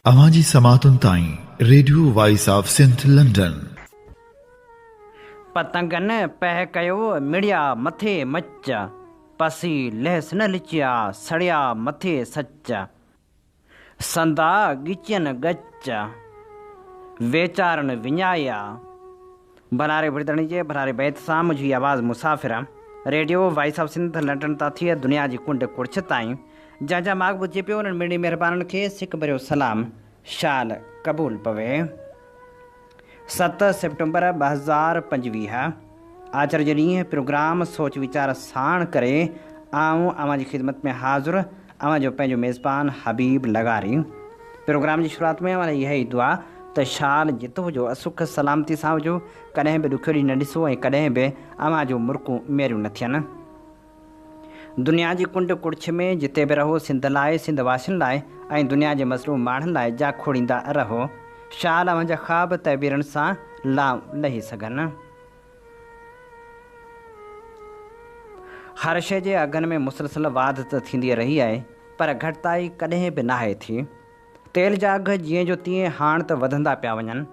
अवांजी समातुन ताईं radio voice of Sindh London. पतंगन पह कयो मिड़िया मथे मच, पसी लहस न लिचिया सड़िया मथे सच, संदा गिचन गच वेचारन विञाया। बनारे बुढ़दणी जे भरारे बैत सां मुझी आवाज़ मुसाफ़िर radio voice of Sindh London ता थी दुनिया जी कुंड कुर्छ ताईं जंहिंजा माग ॿुधे पियो उन्हनि मिड़ी महिरबाननि खे सिक भरियो सलाम शाल क़बूल पवे। 7 सितंबर 2025 आचर जे ॾींहुं प्रोग्राम सोच वीचार साण करे आऊं अवां जी ख़िदमत में हाज़ुर अवां जो पंहिंजो मेज़बान हबीब लगारी। प्रोग्राम जी शुरूआत में अवां इहा ई दुआ त शाल जितो हुजो असुख सलामती सां हुजो, कॾहिं बि ॾुखियो ॾींहुं न ॾिसो ऐं कॾहिं बि अवां जो मुर्कूं मेरियूं न थियनि। दुनिया जी कुंड कुड़छ में जिते बि रहो सिंध लाइ सिंध वासियुनि लाइ ऐं दुनिया जे मज़लूम माण्हुनि लाइ जा खोड़ींदा रहो। शाल अवां जा ख़्वाब तहबीरनि सां लाम लही सघनि। हर शइ जे अघनि में मुसलसल वाध त थींदी रही आहे, पर घटिताई कॾहिं बि नाहे थी। तेल जा अघ जीअं जो तीअं हाणे त वधंदा पिया वञनि।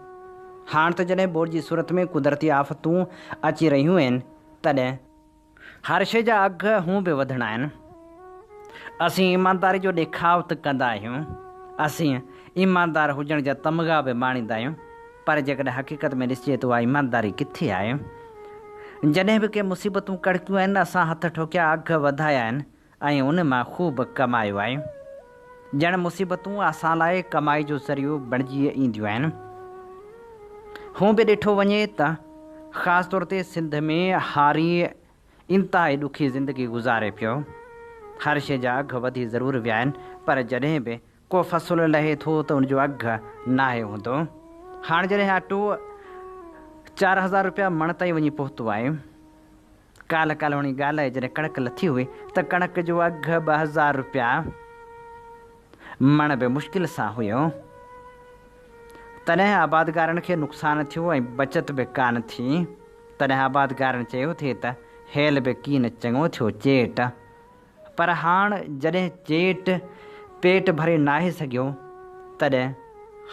हाणे त जॾहिं बोर्ड जी सूरत में कुदरती आफ़तूं अची रहियूं आहिनि, तॾहिं हर शइ जा अघ हूं बि वधणा आहिनि। असीं ईमानदारी जो ॾेखाव त कंदा आहियूं, असीं ईमानदार हुजण जा तमग़ा बि माणींदा आहियूं, पर जेकॾहिं हक़ीक़त में ॾिसिजे त उहा ईमानदारी किथे आहे। जॾहिं बि के मुसीबतूं कड़कियूं आहिनि, असां हथ ठोकिया अघ वधाया आहिनि ऐं उन मां ख़ूब कमायो आहे। ॼण मुसीबतूं असां लाइ कमाई जो ज़रियो बणिजी ईंदियूं आहिनि। हूं बि ॾिठो वञे त ख़ासि तौर ते सिंध में हारी इंतिहाई ॾुखी ज़िंदगी गुज़ारे पियो। हर शइ जा अघ वधी ज़रूरु विया आहिनि, पर जॾहिं बि को फ़सुलु लहे थो त उनजो अघु नाहे हूंदो। हाणे जॾहिं अटो 4000 रुपया मण ताईं वञी पहुतो आहे। काल्ह वणी ॻाल्हि आहे, जॾहिं कणिक लथी हुई त कणिक जो अघु 2000 रुपया मण बि मुश्किल सां हुयो। तॾहिं आबादगारनि खे नुक़सानु थियो ऐं बचति बि कान थी। तॾहिं आबादगारनि चयो थिए त हेल बि कीन चङो थियो चेट। पर हाणे जॾहिं चेट पेट भरे नाहे सघियो, तॾहिं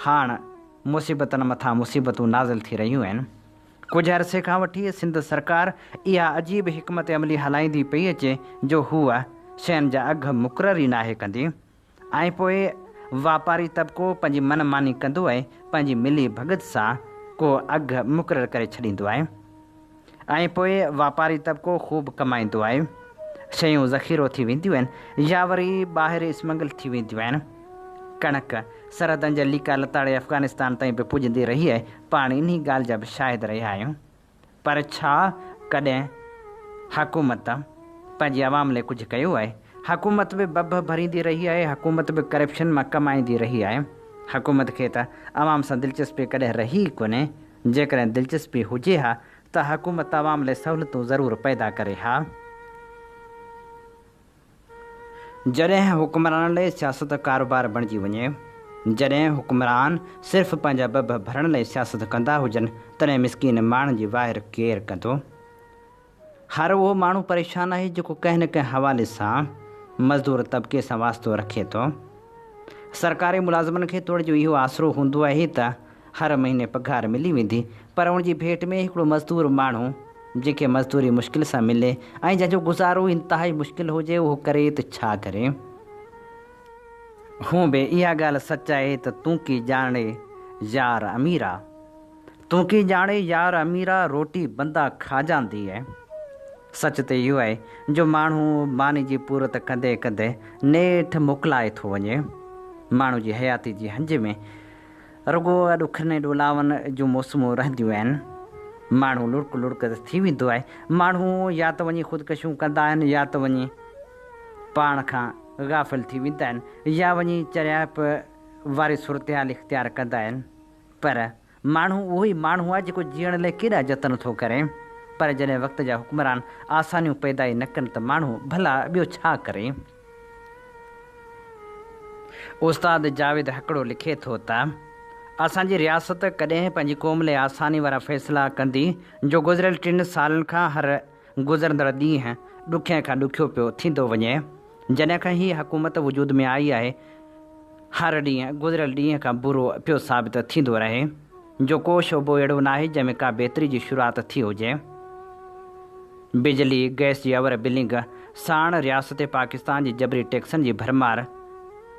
हाणे मुसीबतनि मथां मुसीबतूं नाज़िल थी रहियूं आहिनि। कुझु अरसे खां वठी सिंध सरकार इहा अजीब हिकमत अमली हलाईंदी पई अचे जो हूअ शयुनि जा अघ मुक़ररु ई नाहे कंदी ऐं पोइ वापारी तबिको पंहिंजी मनमानी कंदो आहे, पंहिंजी मिली भगत सां को अघु मुक़ररु करे छॾींदो आहे ऐं पोइ वापारी तबिको ख़ूब कमाईंदो आहे। शयूं ज़ख़ीरो थी वेंदियूं आहिनि या वरी ॿाहिरि स्मगल थी वेंदियूं आहिनि। कणिक सरहदनि जा लीका लताड़े अफ़गानिस्तान ताईं बि पुॼंदी रही आहे। पाण इन ॻाल्हि जा बि शाहिद रहिया आहियूं। पर छा कॾहिं हुकूमत पंहिंजी आवाम लाइ कुझु कयो आहे? हुकूमत बि बब भरींदी रही आहे, हुकूमत बि करप्शन मां कमाईंदी रही आहे। हुकूमत खे त आवाम सां दिलचस्पी कॾहिं रही कोन्हे। जेकॾहिं दिलचस्पी हुजे हा त हुकूमत आवाम लाइ सहूलियतूं ज़रूरु पैदा करे हा। जॾहिं हुकुमरान लाइ सियासत कारोबार बणिजी वञे, जॾहिं हुकुमरान सिर्फ़ु पंहिंजा बब भरण लाइ सियासत कंदा हुजनि, तॾहिं मिसकीन माण्हुनि जी वाहिर केरु कंदो? हर उहो माण्हू परेशान आहे जेको कंहिं न कंहिं हवाले सां मज़दूर तबिके सां वास्तो रखे थो। सरकारी मुलाज़िमनि खे तोड़ जो इहो आसरो हूंदो आहे त हर महीने पघार मिली वेंदी, पर उनजी भेट में हिकिड़ो मज़दूर माण्हू जंहिंखे मज़दूरी मुश्किल सां मिले ऐं जंहिंजो गुज़ारो इंतिहाई मुश्किल हुजे, उहो करे त छा करे? हूं बि इहा ॻाल्हि सच आहे त तूं की ॼाणे यार अमीरा, तूं की ॼाणे यार अमीरा रोटी बंदा खाजांदी आहे। सच त इहो आहे जो माण्हू मानी जी पूरत कंदे कंदे नेठि मोकिलाए थो वञे। माण्हू जी हयाती जी हंज में रुॻो ॾुखनि ॾोलावनि जूं मौसमूं रहंदियूं आहिनि। माण्हू लुड़क लुड़क थी वेंदो आहे। माण्हू या त वञी ख़ुदकशियूं कंदा आहिनि, या त वञी पाण खां गाफ़िल थी वेंदा आहिनि, या वञी चरियाप वारी सूरत हाल इख़्तियार कंदा आहिनि। पर माण्हू उहो ई माण्हू आहे जेको जीअण लाइ केॾा जतन थो करे। पर जॾहिं वक़्त जा हुकुमरान आसानियूं पैदा ई न कनि त माण्हू भला ॿियो छा करे? उस्ताद जावेद हकड़ो लिखे थो त असांजी रियासत कॾहिं पंहिंजी क़ौम लाइ आसानी वारा फ़ैसिला कंदी जो गुज़िरियल 3 सालनि खां हर गुज़रंदड़ ॾींहुं ॾुखिया खां ॾुखियो पियो थींदो वञे। जॾहिं खां हीअ हुकूमत वजूद में आई आहे, हर ॾींहुं गुज़िरियल ॾींहं खां बुरो पियो साबित थींदो रहे जो को शोबो अहिड़ो न आहे जंहिंमें का बहितरी जी शुरूआति थी हुजे। बिजली गैस जी अवर बिलिंग साण रियासत पाकिस्तान जी जबरी टैक्सनि जी भरमार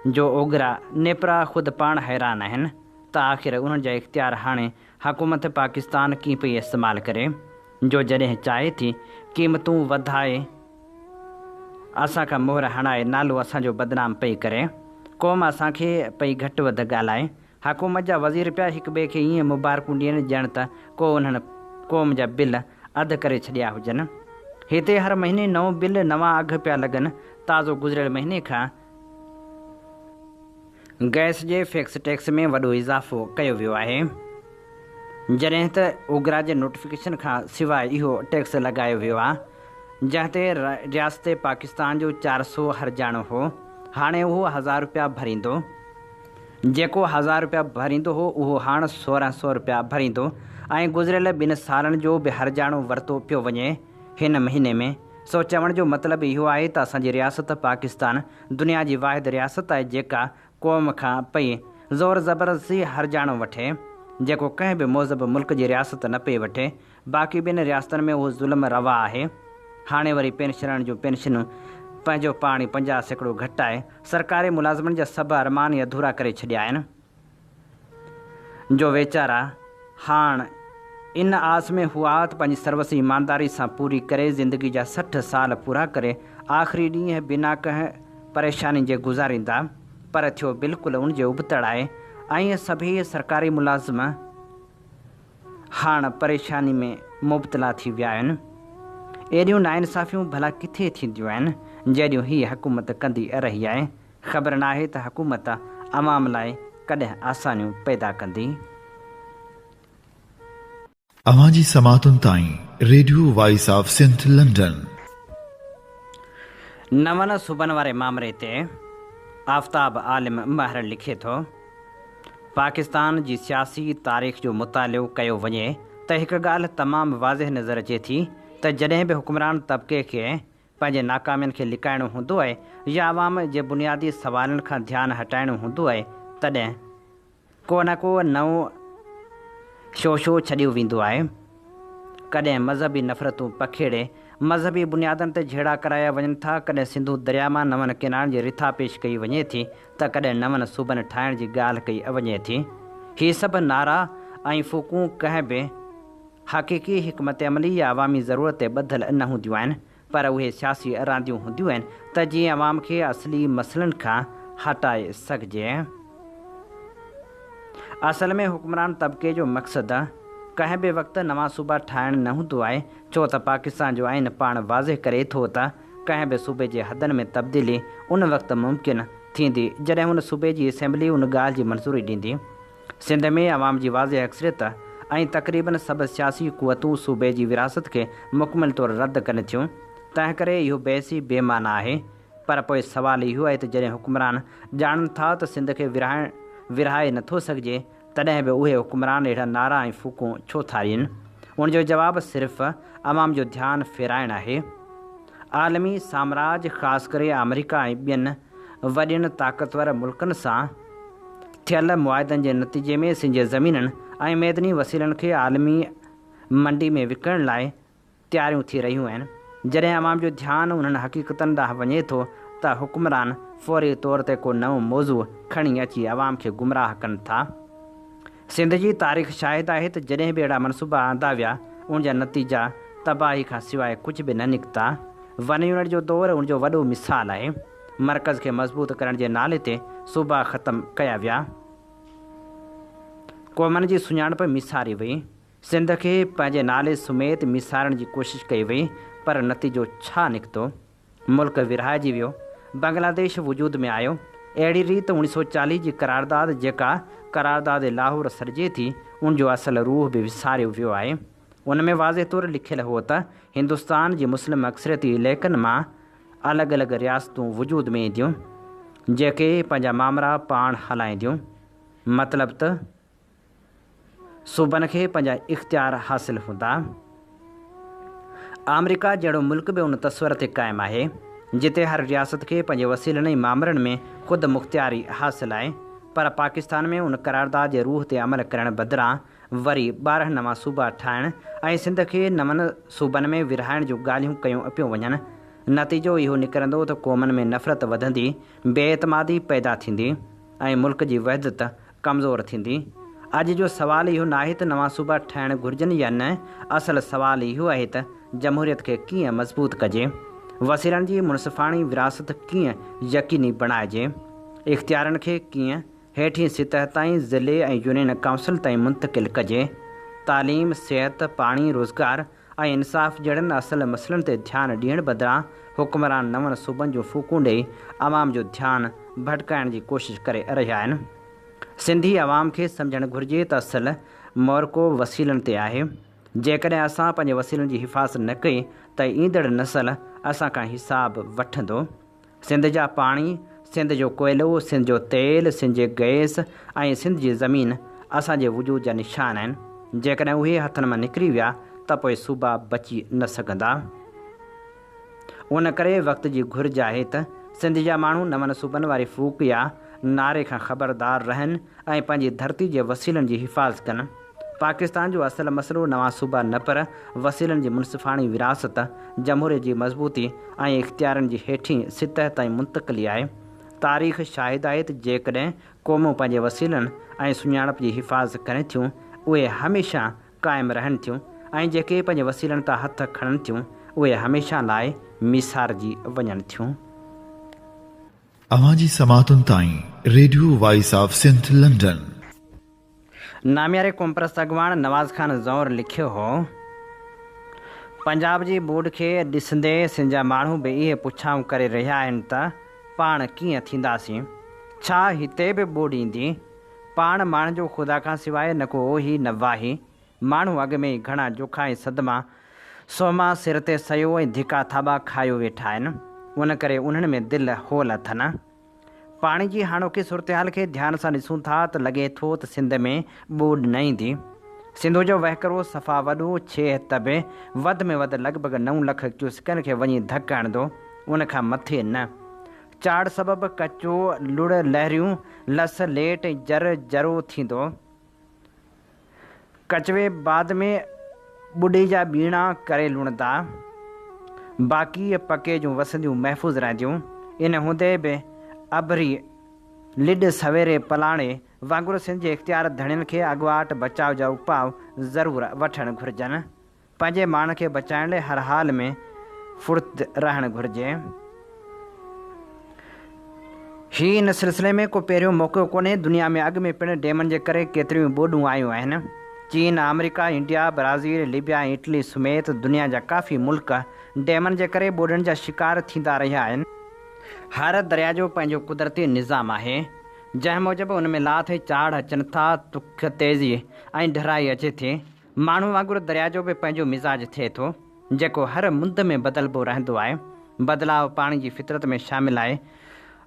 जो ओघरा नेपरा ख़ुदि पाण हैरान आहिनि त आख़िर उन्हनि जा इख़्तियार हाणे हुकूमत पाकिस्तान कीअं पई इस्तेमालु करे जो जॾहिं चाहे थी क़ीमतूं वधाए असांखां मोहर हणाए नालो असांजो बदनाम पई करे क़ौम असांखे पई घटि वधि ॻाल्हाए। हुकूमत जा वज़ीर पिया हिक ॿिए खे ईअं मुबारकूं ॾियनि ॼण त को उन्हनि क़ौम जा बिल अधु करे छॾिया हुजनि। हिते हर महीने नओं बिल नवां अघ पिया लॻनि। ताज़ो गुज़िरियल महीने खां गैस जे फिक्स टैक्स में वॾो इज़ाफ़ो कयो वियो आहे जॾहिं त ओघरा जे नोटिफिकेशन खां सवाइ इहो टैक्स लॻायो वियो आहे जंहिं ते रियासत पाकिस्तान जो 400 हर्जाणो हो। हाणे उहो 1000 रुपया भरींदो। जेको 1000 रुपया भरींदो हो उहो हाणे 1600 रुपया भरींदो ऐं गुज़िरियल 2 सालनि जो बि हर्जाणो वरितो पियो वञे हिन महीने में। सो चवण जो मतिलबु इहो आहे त असांजी रियासत पाकिस्तान दुनिया जी वाहिद रियासत आहे जेका क़ौम खां पई ज़ोर ज़बरदस्ती हर्जाणो वठे जेको कंहिं बि मौज़ब मुल्क जी रियासत न पई वठे। बाक़ी ॿिनि रियासतनि में उहो ज़ुल्म रवा आहे। हाणे वरी पेंशनरनि जूं पेंशनूं पंहिंजो पाण ई 50% घटाए सरकारी मुलाज़िमनि जा सभु अरमान ई अधूरा करे छॾिया आहिनि जो वेचारा हाणे इन आस में हुआ त पंहिंजी सर्वस ईमानदारी सां पूरी करे ज़िंदगी जा 60 साल पूरा करे आख़िरी ॾींहं बिना कंहिं परेशानी जे गुज़ारींदा। पर थियो बिल्कुलु उन जे उबतड़ आहे ऐं सभई सरकारी मुलाज़िम हाणे परेशानी में मुबतला थी विया आहिनि। अहिड़ियूं नाइंसाफ़ियूं भला किथे थींदियूं आहिनि जहिड़ियूं हीअ हुकूमत कंदी रही आहे। ख़बर न आहे त हुकूमत अवाम लाइ कॾहिं आसानियूं पैदा कंदी। अवांजी समातुनि ताईं radio voice of Sindh London. नवनि सूबनि वारे मामले ते आफ्ताब आलिम महर लिखे थो पाकिस्तान जी सियासी तारीख़ जो मुतालो कयो वञे त हिकु ॻाल्हि तमामु वाज़ह नज़र अचे थी त जॾहिं बि हुक्मरान तबिके खे पंहिंजे नाकामियुनि खे लिकाइणो हूंदो आहे या अवाम जे बुनियादी सवालनि खां ध्यानु हटाइणो हूंदो आहे तॾहिं को न को नओं शोशो छॾियो वेंदो आहे। कॾहिं मज़हबी नफ़रतूं पखेड़े मज़हबी बुनियादनि ते झेड़ा कराया वञनि था। कॾहिं सिंधु दरिया मां नवनि किनारनि जी रिथा पेश कई वञे थी त कॾहिं नवनि सूबनि ठाहिण जी ॻाल्हि कई वञे थी। हीअ सभु नारा ऐं फूकूं कंहिं बि हक़ीक़ी हिकमत अमली या अवामी ज़रूरत ते ॿधल न हूंदियूं आहिनि पर उहे सियासी अरांदियूं हूंदियूं आहिनि त जीअं अवाम खे असली मसइलनि खां हटाए सघिजे। असल में हुक्मरान तबिके जो मक़सदु कंहिं बि वक़्तु नवां सूबा ठाहिणु न हूंदो आहे छो त पाकिस्तान जो आइन पाण वाज़े करे थो त कंहिं बि सूबे जे हदनि में तब्दीली उन वक़्तु मुमकिन थींदी जॾहिं हुन सूबे जी असेंबली उन ॻाल्हि जी मंज़ूरी ॾींदी। सिंध में अवाम जी वाज़े अक्सरियत ऐं तक़रीबन सभु सियासी क़ुवतूं सूबे जी विरासत खे मुकमिल तौरु रद्द कनि थियूं। तंहिं करे इहो बहसी बेमाना आहे। पर पोइ सुवालु इहो आहे त जॾहिं हुक्मरान ॼाणनि था त सिंध खे विरहाए नथो सघिजे तॾहिं बि उहे हुक्मरान अहिड़ा नारा ऐं फूकूं छो था ॾियनि। उनजो जवाबु सिर्फ़ु अवाम जो ध्यानु फेराइणु आहे। आलमी साम्राज ख़ासि करे अमेरिका ऐं ॿियनि वॾियुनि ताक़तवर मुल्कनि सां थियल मुआदनि जे नतीजे में सिंध जे ज़मीननि ऐं मैदनी वसीलनि खे आलमी मंडी में विकिणण लाइ तयारियूं थी रहियूं आहिनि। जॾहिं अवाम जो ध्यानु उन्हनि हक़ीक़तनि ॾांहुं वञे थो त हुक्मरान फ़ौरी तौर ते को नओं मौज़ू खणी अची अवाम खे गुमराह कनि था। सिंध जी तारीख़ शाहिद आहे त जॾहिं बि अहिड़ा मनसूबा आंदा विया उनजा नतीजा तबाही खां सवाइ कुझु बि न निकिता। वञण जो दौरु उनजो वॾो मिसाल आहे। मर्कज़ खे मज़बूत करण जे नाले ते सूबा ख़तमु कया विया। क़ौमनि जी सुञाणप मिसारी वई। सिंध खे पंहिंजे नाले समेत मिसारण जी कोशिशि कई वई पर नतीजो छा निकितो? मुल्क विरहाइजी वियो। बांग्लादेश वजूद में आयो। अहिड़ी रीति 1940 जी करारदाद जेका करारदाद लाहौर सॾिजे थी उनजो असुलु रूह बि विसारियो वियो आहे। उन में वाज़े तौरु लिखियलु हो त हिंदुस्तान जी मुस्लिम अक्सरियती इलाइक़नि मां अलॻि अलॻि रियासतूं वजूद में ईंदियूं जेके पंहिंजा मामरा पाण हलाईंदियूं। मतिलबु त सूबनि खे पंहिंजा इख़्तियार हासिलु हूंदा। अमेरिका जहिड़ो मुल्क बि उन तस्वर ते क़ाइमु आहे। जिते हर रियासत खे पंहिंजे वसीलनि ऐं मामरनि में ख़ुदि मुख़्तियारी हासिलु आहे। पर पाकिस्तान में उन करारदाद जे रूह ते अमल करण बदिरां वरी 12 नवां सूबा ठाहिण ऐं सिंध खे नवनि सूबनि में विरहाइण जूं ॻाल्हियूं कयूं पियूं वञनि। नतीजो इहो निकिरंदो त क़ौमनि में नफ़रत वधंदी, बेएतमादी पैदा थींदी ऐं मुल्क जी वहदत कमज़ोर थींदी। अॼु जो सुवालु इहो नाहे त नवां सूबा ठाहिण घुरिजनि या न, असल सुवालु इहो आहे त जमहूरियत खे कीअं मज़बूत कजे, वसीलनि जी मुनसिफ़ाणी विरासत कीअं यकीनी बणाइजे, इख़्तियारनि खे कीअं हेठीं सतह ताईं ज़िले ऐं यूनियन काउंसिल ताईं मुंतक़िल कजे, तालीम, सिहत, पाणी, रोज़गार ऐं इंसाफ़ जहिड़नि असल मसइलनि ते ध्यानु ॾियण बदिरां हुकुमरान नवनि सूबनि जूं फूकूं ॾेई आवाम जो ध्यानु भटकाइण जी कोशिशि करे रहिया आहिनि। सिंधी आवाम खे सम्झणु घुरिजे त असल मोरको वसीलनि ते आहे। जेकॾहिं असां पंहिंजे वसीलनि जी हिफ़ाज़त न कई त ईंदड़ नसल असां खां हिसाब वठंदो। सिंध जा पाणी, सिंध जो कोयलो, सिंध जो तेल, सिंध जे गैस ऐं सिंध जी ज़मीन असांजे वजूद जा निशान आहिनि। जेकॾहिं उहे हथनि मां निकिरी विया त पोइ सूबा बची न सघंदा। उन करे वक़्त जी घुरिज आहे त सिंध जा माण्हू नवनि सूबनि वारी फूक या नारे खां ख़बरदार रहनि ऐं पंहिंजी धरती जे वसीलनि जी हिफ़ाज़त कनि। पाकिस्तान जो असल मसइलो नवां सूबा न पर वसीलनि जी मुनसिफ़ाणी विरासत, जमहूरियत जी मज़बूती ऐं इख़्तियारनि जी हेठीं सतह ताईं मुंतक़िली आहे। तारीख़ शाहिद आहे त जेकॾहिं क़ौमूं पंहिंजे वसीलनि ऐं सुञाणप जी हिफ़ाज़त कनि थियूं, उहे हमेशह क़ाइमु रहनि थियूं ऐं जेके पंहिंजे वसीलनि तां हथ खणनि थियूं उहे हमेशह लाइ मिसारजी वञनि थियूं। अवां जी समातुनि ताईं radio voice of Sindh London. नामियारे क़ौमपरस्त अॻवान नवाज़ ख़ान ज़ौर लिखियो हो, पंजाब जी ॿोॾ खे ॾिसंदे सिंध जा माण्हू बि इहे पुछाऊं करे रहिया आहिनि त पाण कीअं थींदासीं, छा हिते बि ॿोॾ ईंदी। पाण माण्हुनि जो ख़ुदा खां सवाइ न को ओही न वाही। माण्हू अॻ में ई घणा जोखा ऐं सदमा सोमा सिर ते सयो ऐं धिका थाॿा खायो वेठा आहिनि। उन करे उन्हनि में दिलि होल अथनि। पाणी जी हाणोकी सूरतहाल खे ध्यान सां ॾिसूं था त लॻे थो त सिंध में ॿोॾ न ईंदी। सिंध जो वहिकरो सफ़ा वॾो छे त बि वधि में वधि लॻभॻि 9 लख क्यूसिकनि खे वञी धकु हणंदो, उन खां मथे न। चाड़ सबबु कचो लुड़ लहरियूं लस लेट ऐं जरो थींदो। कचवे बाद में ॿुॾी जा ॿीणा करे लुणंदा, बाक़ी पके जूं वसंदियूं महफ़ूज़ रहंदियूं। इन हूंदे बि अबरी लिड सवेरे पलाणे वांगुरु सिंध जे इख़्तियार धणियुनि खे अॻुवाट बचाव जा उपाउ ज़रूरु वठणु घुरिजनि। पंहिंजे माण्हुनि खे बचाइण लाइ हर हाल में फुर्त रहणु घुरिजे। ही इन सिलसिले में को पहिरियों मौक़ो कोन्हे। दुनिया में अॻु में पिणु डैमनि जे करे केतिरियूं ॿोॾूं आयूं आहिनि। चीन, America, India, Brazil, Libya, Italy समेत दुनिया जा काफ़ी मुल्क डैमनि जे करे ॿोॾनि जा शिकार थींदा रहिया आहिनि। हर दरिया जो पंहिंजो कुदरती निज़ाम आहे, जंहिं मूजिबि उन में लाथ चाड़ अचनि था, तुख तेज़ी ऐं ढराई अचे थी। माण्हू वांगुरु दरिया जो बि पंहिंजो मिज़ाज थिए थो, जेको हर मुंद में बदिलबो रहंदो आहे। बदिलाव पाणी जी फितरत में शामिलु आहे।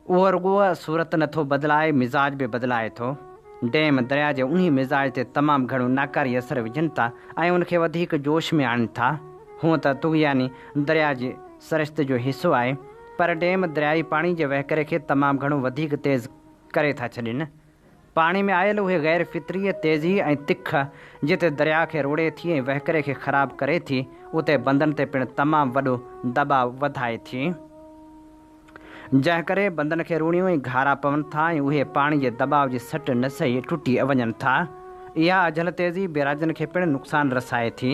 उहो रुॻो सूरत नथो बदिलाए, मिज़ाज बि बदिलाए थो। डैम दरिया जे उन मिज़ाज ते तमामु घणो नाकारी असर विझनि था ऐं उनखे वधीक जोश में आणनि था। हूअं त तुग़यानी दरिया जे सरिश्त जो हिसो आहे, पर डैम दरियाई पाणी जे वहिकरे खे तमामु घणो वधीक तेज़ करे था छॾनि। पाणी में आयल उहे गैर फितरी तेज़ी ऐं तिख जिते दरिया खे रोड़े थी ऐं वहिकरे खे ख़राबु करे थी, उते बंदनि ते पिणु तमामु वॾो दबाव वधाए थी, जंहिं करे बंदनि खे रूणियूं ऐं घारा पवनि था ऐं उहे पाणी जे दबाव जी सट न सही टुटी वञनि था। इहा अजल तेज़ी बेराजनि खे पिणु नुक़सानु रसाए थी।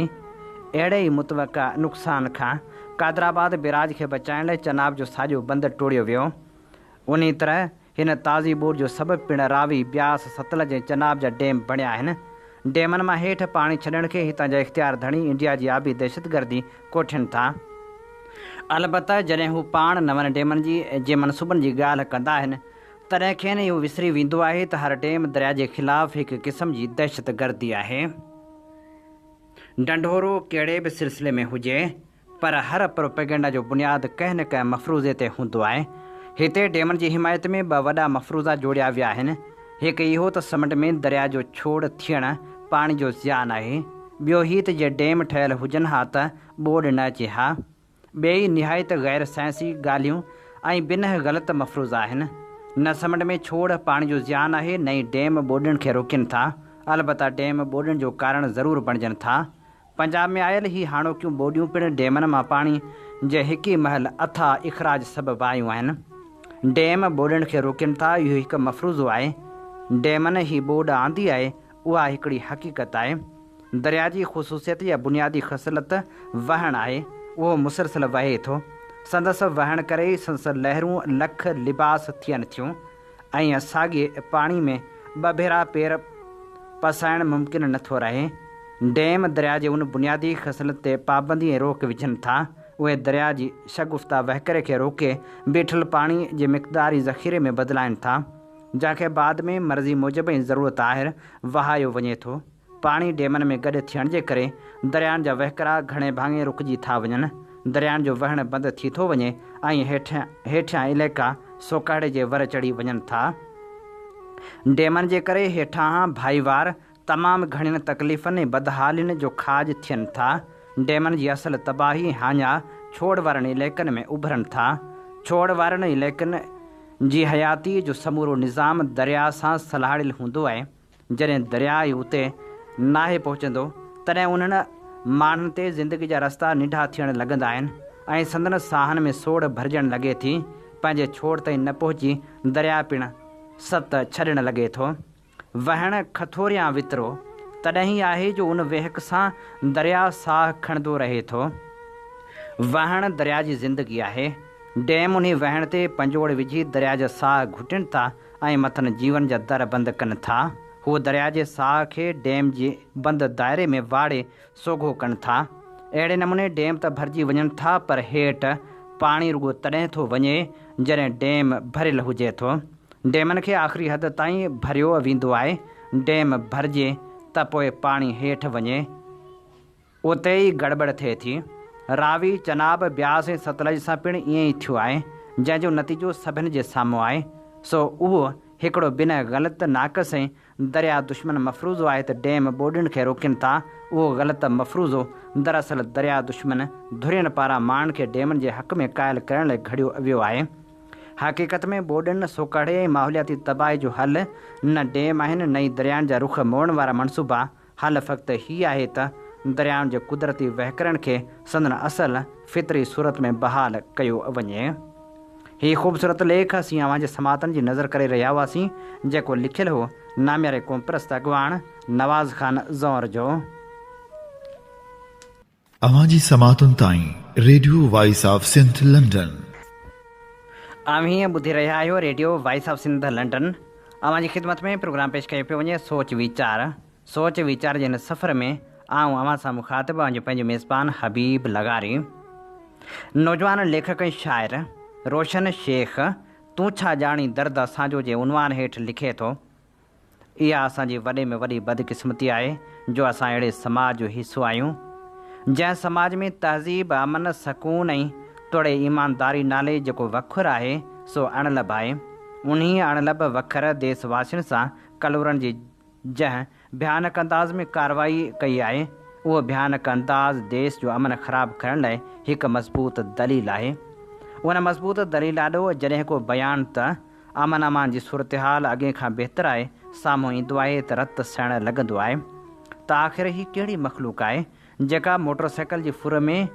अहिड़े ई मुतवक़ा नुक़सान खां कादराबाद बेराज खे बचाइण लाइ चनाब जो साॼो बंदि टोड़ियो वियो। उन तरह हिन ताज़ी ॿोॾ जो सबबु पिणु रावी, ब्यास, सतलज ऐं चनाब जा डैम बणिया आहिनि। डैमनि मां हेठि पाणी छॾण खे हितां जा इख़्तियार धणी इंडिया जी आबी दहशतगर्दी कोठिनि था। अलबत्ता जॾहिं हू पाण नवनि डैमनि जे मनसूबनि जी ॻाल्हि कंदा आहिनि, तॾहिं खेनि इहो विसरी वेंदो आहे त हर डैम दरिया जे ख़िलाफ़ु हिकु क़िस्म जी दहशतगर्दी आहे। डंढोरो कहिड़े बि सिलसिले में हुजे, पर हर प्रोपेगेंडा जो बुनियादु कंहिं न कंहिं मफ़रूज़े ते हूंदो आहे। हिते डैमनि जी हिमायत में 2 वॾा मफ़रूज़ा जोड़िया विया आहिनि। हिकु इहो त समुंड में दरिया जो छोड़ थियणु पाणी जो ज़ियान आहे। ॿियो ही त जे डैम ठहियलु हुजनि हा त ॿोॾ न अचे हा। ॿिए निहायत गैर साइंसी ॻाल्हियूं ऐं ॿिनि ग़लति मफ़रूज़ आहिनि। न समुंड में छोड़ पाणी जो ज़ियान आहे, न ई डैम ॿोॾियुनि खे रोकनि था। अलबत्ता डैम ॿोॾियुनि जो कारण ज़रूरु बणिजनि था। पंजाब में आयल ही हाणोकियूं ॿोॾियूं पिणु डैमनि मां पाणी जे हिक ई महल अथा इख़राज सबबु आयूं आहिनि। डैम ॿोॾियुनि खे रोकनि था, इहो हिकु मफ़रूज़ो आहे। डैमनि ही ॿोॾ आंदी आहे, उहा हिकिड़ी हक़ीक़त आहे। दरिया जी ख़ुसूसियत या बुनियादी ख़सलत वहण आहे। उहो मुसलसिल वहे थो। संदसि वहण करे संदसि लहरूं लख लिबास थियनि थियूं ऐं साॻिए पाणी में ॿ भेरा पेर पसाइणु मुमकिन नथो रहे। डैम दरिया जे उन बुनियादी ख़सलत ते पाबंदी ऐं रोक विझनि था। उहे दरिया जी शगुफ़्ता वहकरे खे रोके बीठल पाणी जे मिक़दारी ज़ख़ीरे में बदिलाइनि था, जंहिंखे बाद में मर्ज़ी मूजिबि ऐं ज़रूरत आहे वहायो वञे थो। पाणी डैमनि में गॾु थियण जे करे दरियानि जा वहकरा घणे भाङे रुकिजी था वञनि। दरियानि जो वहण बंदि थी थो वञे ऐं हेठियां इलाइक़ा सोकाड़े जे वर चढ़ी वञनि था। डैमनि जे करे हेठां भाईवार तमामु घणियुनि तकलीफ़ुनि ऐं बदहालियुनि जो खाज थियनि था। डैमनि जी असल तबाही हाञा छोड़ वारनि इलाइक़नि में उभरनि था। छोड़ वारनि इलाइक़नि जी हयाती जो समूरो निज़ाम दरिया सां सलाहियल हूंदो आहे। जॾहिं दरिया ई उते नाहे पहुचंदो तॾहिं उन्हनि माण्हुनि ते ज़िंदगी जा रस्ता निढा थियण लॻंदा आहिनि ऐं संदनि साहनि में सोढ़ भरिजणु लॻे थी। पंहिंजे छोड़ ताईं न पहुची दरिया पिणु सत छॾणु लॻे थो। वहण खथोरियां वितिरो तॾहिं ई आहे जो उन वेहक सां दरिया साह खणंदो रहे थो। वहण दरिया जी ज़िंदगी आहे। डैम उन वहण ते पंजोड़ विझी दरिया जा साह घुटनि था ऐं मथनि जीवन जा दर बंदि कनि था। हू दरिया जे साह खे डैम जे बंदि दायरे में वाड़े सोघो कनि था। अहिड़े नमूने डैम त भरिजी वञनि था, पर हेठि पाणी रुॻो तॾहिं थो वञे जॾहिं डैम भरियलु हुजे थो। डैमनि खे आख़िरी हद ताईं भरियो वेंदो आहे। डैम भरिजे त पोइ पाणी हेठि वञे, उते ई गड़बड़ थिए थी। रावी, चनाब, ब्यास ऐं सतलज सां पिणु ईअं ई थियो आहे, जंहिंजो नतीजो सभिनि जे साम्हूं आहे। सो उहो हिकिड़ो बिना ग़लति नाक़स ऐं दरिया दुश्मन मफ़रूज़ो आहे त डैम ॿोॾियुनि खे रोकनि था। उहो ग़लति मफ़रूज़ो दरअसल दरिया दुश्मन धुरियुनि पारां माण्हुनि खे डैमनि जे हक़ में क़ाइल करण लाइ घड़ियो वियो आहे। हक़ीक़त में ॿोॾियुनि सोकाड़े ऐं माहौलियाती तबाही जो हल न डैम आहिनि, न ई दरियानि जा रुख मोड़ण वारा मनसूबा। हल फ़क़्ति हीअ आहे त दरियाउनि जे कुदरती वहकरनि खे संदन असल फितरी सूरत में बहाल कयो वञे। हीअ ख़ूबसूरत लेख असीं अव्हांजे समातनि जी नज़र करे रहिया हुआसीं, जेको लिखियलु हो नाम्यारे क़ौम परस्त अॻवान नवाज़ ख़ान ज़ौर जो। अवांजी समातुनि ताईं radio voice of Sindh London. हीअं ॿुधी रहिया आहियो radio voice of Sindh London. अव्हांजी ख़िदमत में प्रोग्राम पेश कयो पियो वञे सोच वीचार जे हिन सफ़र में आऊं अव्हां सां मुखातिबु आहियां पंहिंजो मेज़बान हबीब लगारी। नौजवान लेखक ऐं शाइर रोशन शेख तूं छा ॼाणी दर्द असांजो जे उनवान हेठि लिखे थो। इहा असांजी वॾे में वॾी बदकिस्मती आहे जो असां अहिड़े समाज जो हिसो आहियूं जंहिं समाज में तहज़ीब, अमन, सकून ऐं तोड़े ईमानदारी नाले जेको वखुर आहे सो अणलभ आहे। उन्ही अणलभ वखर देशवासियुनि सां कलूरनि जी जंहिं भयानक अंदाज़ में कार्रवाई कई आहे, उहो भयानक अंदाज़ देश जो अमन ख़राबु करण लाइ हिकु मज़बूत दलील आहे। उन मज़बूत दलील ॾाढो जॾहिं को बयानु त अमन अमान जी सूरत हाल अॻे खां बहितरु आहे साम्हूं ईंदो आहे त रत सहणु लॻंदो आहे त आख़िर ही कहिड़ी मख़लूक आहे जेका मोटरसाइकिल जी फुर में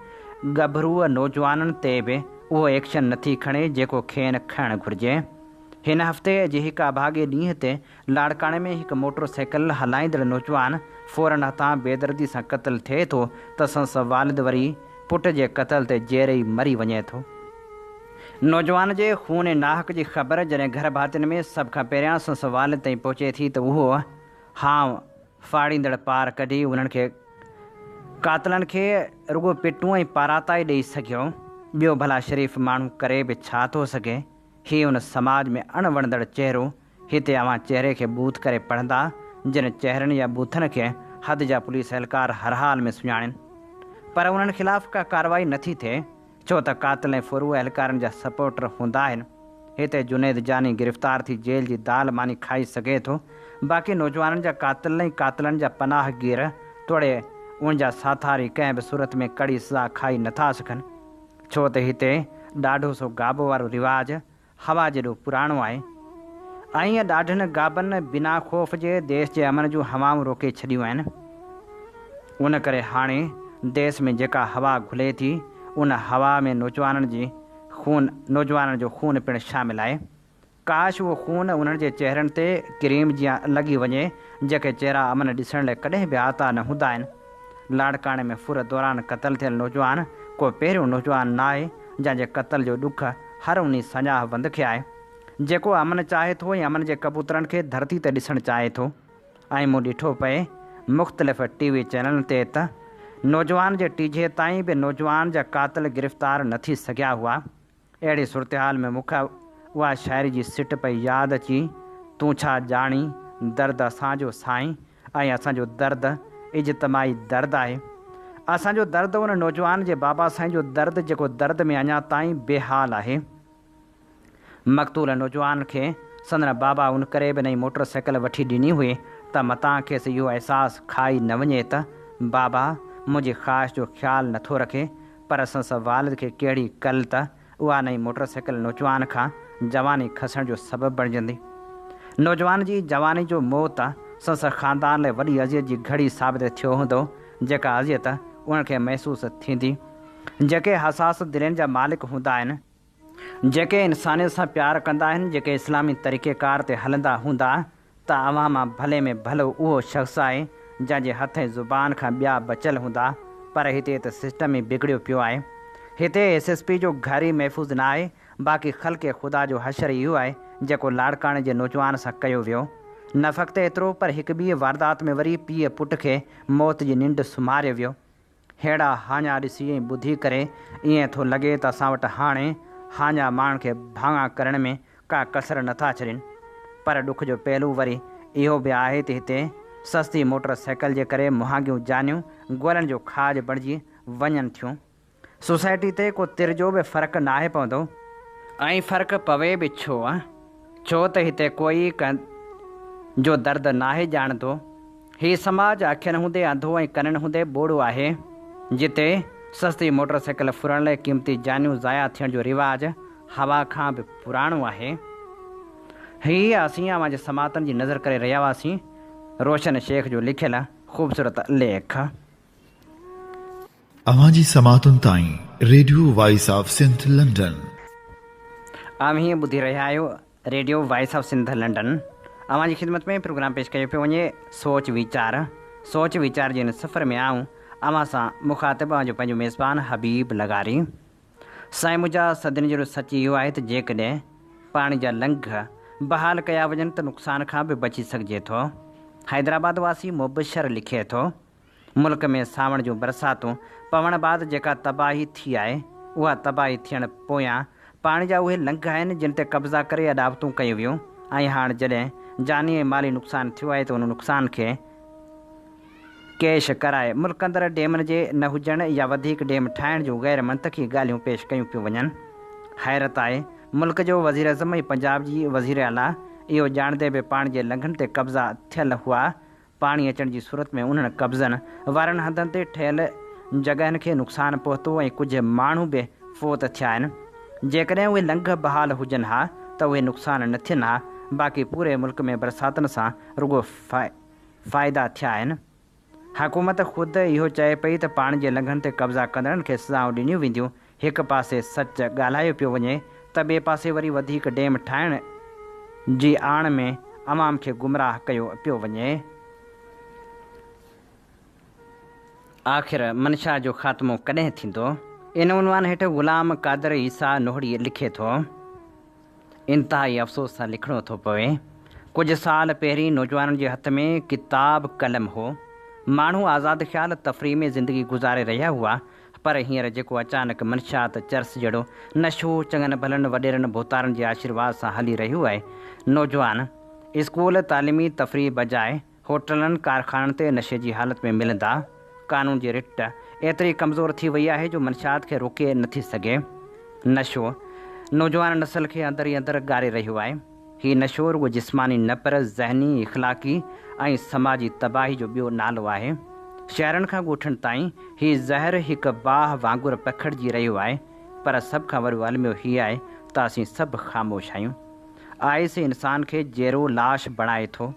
गभरूअ नौजवाननि ते बि उहो एक्शन नथी खणे जेको खेनि खणणु घुरिजे। हिन हफ़्ते जे हिकु अभागे ॾींहं ते लाड़काणे में हिकु मोटरसाइकिल हलाईंदड़ नौजवान फ़ौरन हथां बेदर्दी सां क़तलु थिए थो त संसद वालिद वरी पुट जे क़तल ते जेरे ई मरी वञे थो। नौजवान जे खून ऐं नाहक जी ख़बर जॾहिं घर भातियुनि में सभ खां पहिरियां संसद वालिद ताईं पहुचे थी त उहो हाव फाड़ींदड़ पार कढी उन्हनि खे कातलनि खे रुॻो पिटूं ऐं पाराताई ॾेई सघियो। ॿियो भला शरीफ़ माण्हू करे बि छा थो सघे। हीअ उन समाज में अणवणंदड़ चहिरो। हिते अव्हां चहिरे खे बूथ करे पढ़ंदा जिन चहिरनि या बूथनि खे हद जा पुलिस एहलकार हर हाल में सुञाणनि, पर उन्हनि ख़िलाफ़ का कार्रवाई नथी थिए छो त कातिल ऐं फुरू एहलकारनि जा सपोर्टर हूंदा आहिनि। हिते जुनेद जानी गिरफ़्तार थी जेल जी दाल मानी खाई सघे थो, बाक़ी नौजवाननि जा कातिल ऐं कातिलनि जा पनाहगीर तोड़े उन जा साथारी कंहिं बि सूरत में कड़ी सज़ा खाई नथा सघनि छो त हिते ॾाढो सो गाबो वारो रिवाज हवा जेॾो पुराणो आहे ऐं ईअं ॾाढनि गाबनि बिना ख़ौफ़ जे देश जे अमन जूं हवाऊं रोके छॾियूं आहिनि। उन करे हाणे देश में जेका हवा घुले थी उन हवा में नौजवाननि जो खून पिणु शामिल आहे। काश उहो खून उन्हनि जे चहिरनि ते क्रीम जीअं लॻी वञे जेके चहिरा अमन ॾिसण लाइ कॾहिं बि आता न हूंदा आहिनि। लाड़काणे में फुर दौरान क़तल थियल नौजवान को पहिरियों नौजवान न आहे जंहिंजे क़तल जो ॾुख हर उन सञा बंद खे आहे जेको अमन चाहे थो या अमन जे कबूतरनि खे धरती ते ॾिसणु चाहे थो। ऐं मूं ॾिठो पए मुख़्तलिफ़ TV चैनलनि ते त नौजवान जे टीजे ताईं बि नौजवान जा कातिल गिरफ़्तार न थी सघिया हुआ। अहिड़ी सूरत हाल में मूंखे उहा शाइरी जी सिट पई यादि अची, तूं छा ॼाणी दर्द असांजो साईं, ऐं असांजो दर्द इज्तमाही दर्द आहे। असांजो दर्द उन नौजवान जे बाबा साईं जो दर्द जेको दर्द में अञा ताईं बेहाल आहे। मक़तूल नौजवान खे संदन बाबा उन करे बि नई मोटरसाइकिल वठी ॾिनी हुई त मतां खेसि इहो अहसासु खाई न वञे त बाबा मुंहिंजी ख़्वाहिश जो ख़्यालु नथो रखे, पर संस वालिद खे कहिड़ी कल त उहा नई मोटरसाइकिल नौजवान खां जवानी खसण जो सबबु बणिजंदी। नौजवान जी जवानी जो मौत संस ख़ानदान लाइ वॾी अज़ियत जी घड़ी साबित थियो हूंदो, जेका अज़ियत उनखे महसूसु थींदी। जेके हसास दिलनि जा मालिक हूंदा आहिनि, जेके इंसानियत सां प्यारु कंदा आहिनि, जेके इस्लामी तरीक़ेकार ते हलंदा हूंदा त अवां भले में भलो उहो शख़्स आहे जंहिंजे हथ ज़ुबान खां ॿिया बचियल हूंदा। पर हिते त सिस्टम ई बिगड़ियो पियो आहे। हिते SSP जो घर ई महफ़ूज़ न आहे, बाक़ी ख़ल्क़े ख़ुदा जो हशर इहो आहे जेको लाड़काणे जे नौजवान सां कयो वियो। न फ़क़्तु एतिरो पर हिकु ॿी वारदात में वरी पीउ पुट खे मौत जी निंड सुम्हारियो वियो। अहिड़ा हाञा ॾिसी ऐं ॿुधी करे ईअं थो लॻे त असां वटि हाणे हाञा माण्हुनि खे भाङा करण में का कसर नथा छॾनि। पर ॾुख जो पहलू वरी इहो बि आहे त हिते सस्ती मोटरसाइकिल जे करे मुहांगियूं जानियूं ॻोल्हण जो खाज बणिजी वञनि थियूं। सोसाइटी ते को तिर जो बि फ़र्क़ु नाहे पवंदो, ऐं फ़र्क़ु पवे बि छो त हिते कोई जो दर्द नाहे ॼाणंदो। हीउ समाज अखियुनि हूंदे अंधो ऐं कननि हूंदे ॿोड़ो आहे, जिते सस्ती मोटरसाइकिल फुरण लाइ क़ीमती जानियूं ज़ाया थियण जो रिवाज हवा खां बि पुराणो आहे। हीअ असीं अवां जे समातनि जी नज़र करे रहिया हुआसीं। रोशन शेख जो लिखियल ख़ूबसूरत लेख। अवां जी समातुनि ताईं radio voice of Sindh London. आम हीअं ॿुधी रहिया आहियो radio voice of Sindh London. अवां जी ख़िदमत में प्रोग्राम पेश कयो पियो वञे सोच वीचार जे हिन सफ़र में आऊं अवां सां मुखातिब जो पंहिंजो मेज़बान हबीब लगारी। साईं मुंहिंजा सदियुनि जो सच इहो आहे त जेकॾहिं पाणी जा लंघ बहाल कया वञनि त नुक़सान खां बि बची सघिजे थो। हैदराबाद वासी मुबशर लिखे थो, मुल्क में सावण जूं बरसातूं पवण बाद जेका तबाही थी आहे, उहा तबाही थियण पोयां पाणी जा उहे लंघ आहिनि जिन ते कब्ज़ा करे अॾावतूं कयूं वियूं। ऐं हाणे जॾहिं जानी ऐं माली नुक़सानु थियो आहे त उन नुक़सान खे कैश कराए मुल्क अंदरि डेमनि जे न हुजण या वधीक डेम ठाहिण जूं गैर मंतकी ॻाल्हियूं पेश कयूं पियूं वञनि। हैरत आहे मुल्क जो वज़ीर अज़म ऐं पंजाब जी वज़ीर आला इहो ॼाणदे बि पाणी जे लंघनि ते कब्ज़ा थियल हुआ। पाणी अचण जी सूरत में उन्हनि कब्ज़नि वारनि हंधनि ते ठहियल जॻहियुनि खे नुक़सानु पहुतो ऐं कुझु माण्हू बि फ़ौत थिया आहिनि। जेकॾहिं उहे लंघ बहाल हुजनि हा त उहे नुक़सान न थियनि हा, बाक़ी पूरे मुल्क में बरसातुनि सां रुॻो फ़ाइदा थिया आहिनि। हुकूमत ख़ुदि इहो चए पई त पाणी जे लंघनि ते कब्ज़ा कंदड़नि खे सज़ाऊं ॾिनियूं वेंदियूं। हिकु पासे सच ॻाल्हायो पियो वञे त ॿिए पासे वरी वधीक डेम ठाहिण जी आण में अवाम खे गुमराह कयो पियो वञे। आख़िर मंशा जो ख़ात्मो कॾहिं थींदो? इन उनवान हेठि ग़ुलाम क़ादिर ईसा नोहड़ी लिखे थो, इंतिहाई अफ़सोस सां लिखिणो थो पवे। कुझु साल पहिरीं नौजवाननि जे हथ में किताब कलम हो। माण्हू आज़ादु ख़्याल तफ़रीह में ज़िंदगी गुज़ारे रहिया हुआ, पर हींअर जेको अचानक मंशात चर्स जहिड़ो नशो चङनि भलनि वॾेरनि भोतारनि जे आशीर्वाद सां हली रहियो आहे। नौजवान स्कूल तालीमी तफ़रीह बजाए होटलनि कारखाननि ते नशे जी हालत में मिलंदा। कानून जी रिट एतिरी कमज़ोर थी वई आहे जो मंशात खे रोके नथी सघे। नशो नौजवान नसल खे अंदरि ई अंदरि ॻारे रहियो आहे। हीउ नशो रुॻो जिस्मानी न पर ज़हनी, इख़लाक़ी ऐं समाजी तबाही जो ॿियो नालो आहे। शहरनि खां ॻोठनि ताईं हीउ ज़हर हिकु बाह वांगुरु पखिड़िजी रहियो आहे। पर सभ खां वॾो अलमियो हीअ आहे त असीं सभु ख़ामोश आहियूं। आइस इंसान खे जहिड़ो लाश बणाए थो।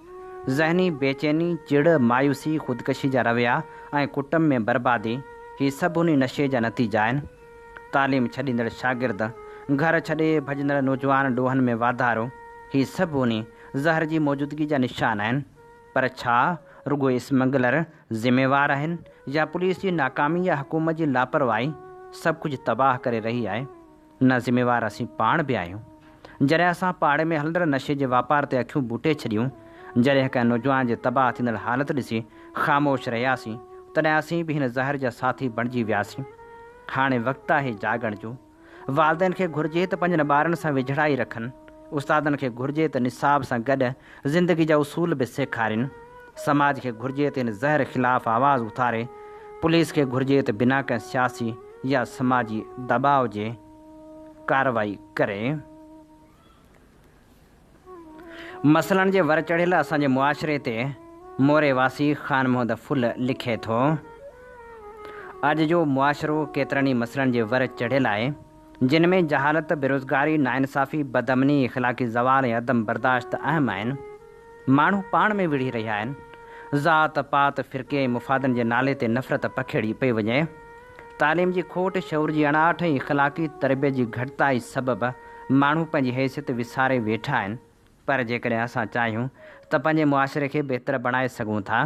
ज़हनी बेचैनी, चिड़, मायूसी, ख़ुदकशी जा रवैया ऐं कुटुंब में बर्बादी, ही सभु उन नशे जा नतीजा आहिनि। तालीम छॾींदड़ शागिर्द, घर छॾे भॼंदड़ नौजवान ॾोहनि में वाधारो, ही सभु उन ज़हर जी मौजूदगी जा निशान आहिनि। पर छा रुॻो स्मगलर ज़िम्मेवार आहिनि या पुलिस जी नाकामी या हुकूमत जी लापरवाही सभु कुझु तबाह करे रही आहे? न, ज़िम्मेवार असीं पाण बि आहियूं। जॾहिं असां पाड़े में हलंदड़ नशे जे वापार ते अखियूं बूटे छॾियूं, जॾहिं कंहिं नौजवान जे तबाह थींदड़ हालत ॾिसी ख़ामोश रहियासीं, तॾहिं असीं बि हिन ज़हर जा साथी बणिजी वियासीं। हाणे वक़्तु आहे जाॻण जो। वालदेन खे घुरिजे त पंहिंजनि ॿारनि सां विझड़ाई रखनि। उस्तादनि खे घुरिजे त निसाब सां गॾु ज़िंदगी जा उसूल बि सेखारीनि। समाज खे घुरिजे त हिन ज़हर ख़िलाफ़ु आवाज़ उथारे। पुलिस खे घुरिजे त बिना कंहिं सियासी या समाजी दबाव जे कार्रवाई करे। मसइलनि जे वर चढ़ियल असांजे मुआशिरे ते मोरेवासी ख़ान मोहम्मद फुल लिखे थो, अॼु जो मुआशिरो केतिरनि ई मसइलनि जे वर चढ़ियल आहे, जिन में जहालत, बेरोज़गारी, नाइंसाफ़ी, बदअमनी, इख़लाक़ी ज़वाल ऐं अदम बर्दाश्त अहम आहिनि। माण्हू पाण में विढ़ी रहिया आहिनि। ज़ात पात, फ़िरक़े ऐं मुफ़ादनि जे नाले ते नफ़रत पखेड़ी पई वञे। तालीम जी खोट, शऊर जी अणाहठ ऐं इख़लाक़ी तरबियत जी घटिताई सबबि माण्हू पंहिंजी हैसियत विसारे वेठा आहिनि। पर जेकॾहिं असां चाहियूं त पंहिंजे मुआशिरे खे बहितर बणाए सघूं था,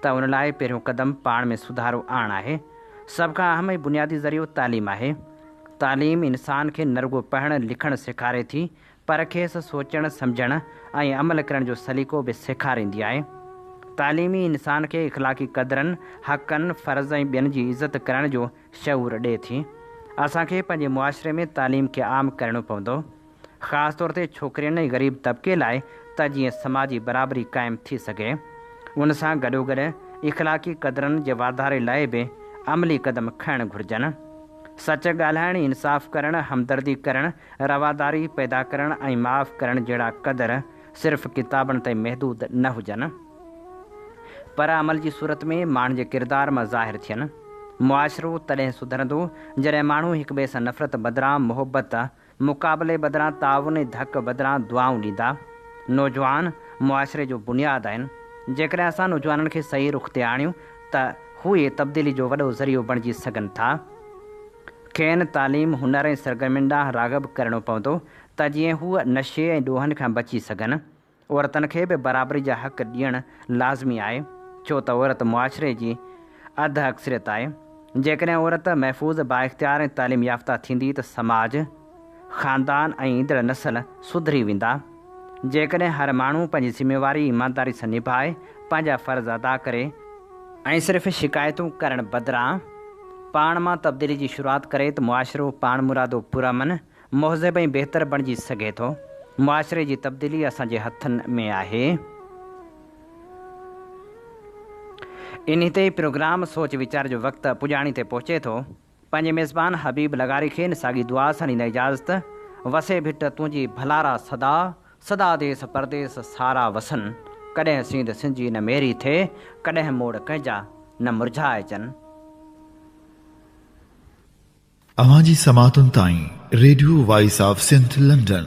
त उन लाइ पहिरियों क़दम पाण में सुधारो आणणु आहे। सभ खां अहम ऐं बुनियादी ज़रियो तालीम आहे। तालीम इंसान खे न रुॻो पढ़णु लिखणु सेखारे थी, पर खेसि सोचणु, सम्झणु ऐं अमल करण जो सलीक़ो बि सेखारींदी आहे। तालीमी इंसान खे इख़लाक़ी क़दरनि, हक़नि, फ़र्ज़ ऐं ॿियनि जी इज़त करण जो शऊर ॾिए थी। असांखे पंहिंजे मुआशिरे में तालीम खे आम करणो पवंदो, ख़ासि तौर ते छोकिरियुनि ऐं ग़रीब तबिके लाइ, त जीअं समाजी बराबरी क़ाइमु थी सघे। उन सां गॾोगॾु इख़लाक़ी क़दरनि जे वाधारे लाइ बि अमली क़दम खणणु घुरिजनि। सच ॻाल्हाइणु, इंसाफ़ करणु, हमदर्दी करणु, रवादारी पैदा करणु ऐं माफ़ करणु जहिड़ा क़दर सिर्फ़ु किताबनि ताईं महदूद न हुजनि, पर अमल जी सूरत में माण्हुनि जे किरदार मां ज़ाहिर थियनि। मुआशिरो तॾहिं सुधरंदो जॾहिं माण्हू हिक ॿिए सां नफ़रत बदिरां मुहबत, मुक़ाबले बदिरां ताउन ऐं धक बदिरां दुआऊं ॾींदा। नौजवान मुआशिरे जो बुनियादु आहिनि। जेकॾहिं असां नौजवाननि खे सही रुख़ ते आणियूं त उहे तब्दीली जो वॾो ज़रियो बणिजी सघनि था। खेनि तालीम, हुनर ऐं सरगर्मियुनि ॾांहुं राग़ब करणो पवंदो त जीअं हूअ नशे ऐं ॾोहनि खां बची सघनि। औरतुनि खे बि बराबरी जा हक़ ॾियणु लाज़मी आहे, छो त औरत मुआशिरे जी अधु अक्सरियत आहे। जेकॾहिं औरत महफ़ूज़, बाइख़्तियार ऐं तालीम याफ़्ता थींदी त समाज, ख़ानदान ऐं ईंदड़ नसल सुधरी वेंदा। जेकॾहिं हर माण्हू पंहिंजी ज़िम्मेवारी ईमानदारी सां निभाए, पंहिंजा फ़र्ज़ अदा करे ऐं सिर्फ़ु शिकायतूं करण बदिरां पाण मां तब्दीली जी शुरूआति करे, त मुआशिरो पाण मुरादो पुरअमन, मुहज़िब ऐं बहितर बणिजी सघे थो। मुआशिरे जी तब्दीली असांजे हथनि में आहे। इन ते प्रोग्राम सोच वीचार जो वक़्तु पुॼाणी ते पहुचे थो। पंहिंजे मेज़बान हबीब लगारी खे साॻी दुआ सां ॾींदा इजाज़त। वसे भिट तुंहिंजी भलारा सदा, सदा देस परदेस सारा वसन। कॾहिं सींध सिंजी न मेरी थिए, कॾहिं मोड़ कंहिंजा न मुरझाइजनि। अवां जी समातुनि ताईं radio voice of Sindh London